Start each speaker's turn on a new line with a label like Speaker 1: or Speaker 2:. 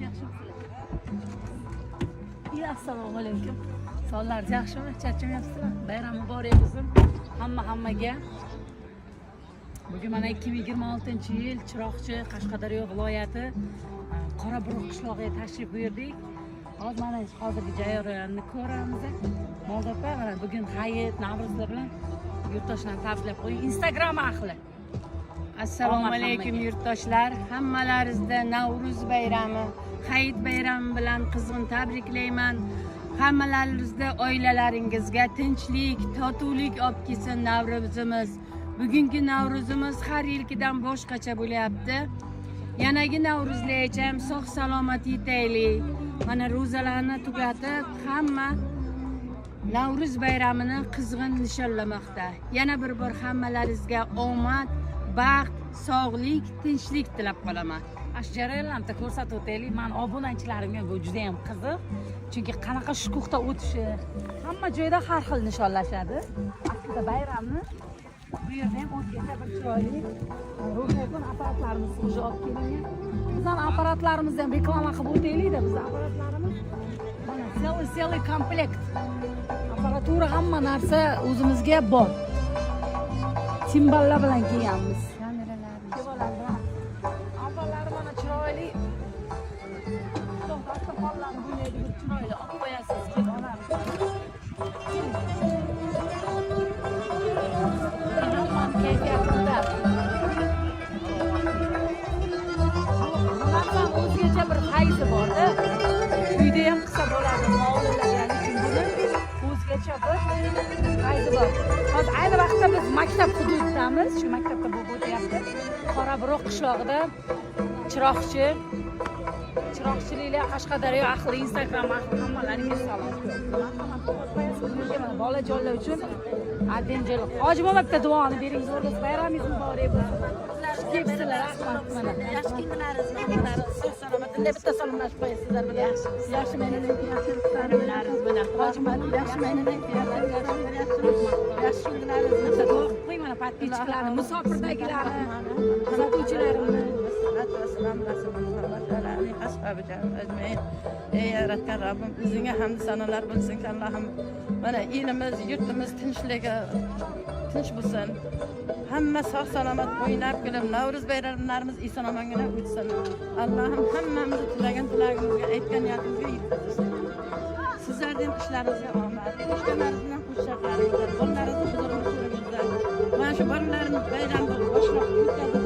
Speaker 1: yaxshimisiz? Assalomu alaykum. Sonlaringiz yaxshimi? Charchamayapsizlar? Bayram muborak bo'lsin hammaga. Bugun mana 2026-yil Chiroqchi, Qashqadaryo viloyati Qoraburuq qishlog'iga tashrif buyurdik. Hozir mana hozirgi jarayonni ko'ramiz. Moldopa mana bugun Hayit, Navro'zlar bilan yurtdoshlarni tabriklab qo'ying. Instagram ahli.
Speaker 2: Assalomu alaykum yurtdoshlar. Hammalaringizda Navro'z bayrami, Hayit bayrami bilan qizg'in tabriklayman. Hammalaringizda oilalaringizga tinchlik, totuvlik olib kelsin Navro'zimiz. Bugungi Navro'zimiz har yilgidan boshqacha bo'lyapti. Yanagi Navro'zgacha sog' salomat yetaylik. Mana ro'zalarni tugatib, hamma Navro'z bayramini qizg'in nishonlamoqda. Yana bir bor hammalaringizga omad, baxt, sog'lik, tinchlik tilab qolaman.
Speaker 1: Ash jarayonlarni ko'rsatib o'taylik. Men obunachilarimga bu juda ham qiziq. Chunki qanaqa shukuhda o'tishi, hamma joyda har xil nishonlashadi. Aslida bayramni bu yerda ham o'zgacha bir chiroyli ro'yxatdan apparatlarimiz уже olib kelingan. Bizning apparatlarimizni ham reklama qilib o'taylik-da. Bizning apparatlarimiz mana selый komplekt. Apparatura hamma narsa o'zimizga bor. Timballar bilan kelganmiz. Avvallari mana chiroyli to'xtatib bo'lmaydi, chiroyli olib qo'yasiz, kelib olamiz. Bundan o'zgacha bir fayzi bor-da. Uyda ham qilsa bo'ladi, hovlilagan uchun buni o'zgacha bir fayzi bor. Hozir ayni vaqtda biz maktab hududidamiz. Shu maktabda bo'lib o'tyapti. Qoraburuq qishlog'ida Chiroqchiliklar Qashqadaryo ahli, Instagram ahli hammalaringga salom. Bolajonlar uchun addenjel. Hoji momaqda duoni bering, zo'rg'iz bayramingiz muborak bo'lsin. Kepsizlar, rahmat mana. Yaxshi kunlaringiz, sog' salomat. Bitta salomlashib qo'yasizlar bilan. Yaxshi menini yaxshi bilan. Hoji momaqda yaxshi menini yaxshi kunlaringiz. Duo qo'y mana podpischiklarni, musofirdagilarni, kuzatuvchilarimni.
Speaker 3: Ey yaratgan Rabbim, o'zingga hamd sanolar bo'lsin Allohim. Mana elimiz, yurtimiz tinchligi tinch bo'lsin. Hamma sog' salomat o'ynab kulib, Navro'z bayramlarimiz eson-omonga o'tsin. Allohim hammamizni tilagimizga, aytgan niyatimizga yetkazsin. Sizlarning ishlaringizga omad, ishlarlaringizga xushchaqaringlar, bolalaringizni huzurga ko'ringizlar. Mana shu bolalarimiz bayramni boshlab o'tkazib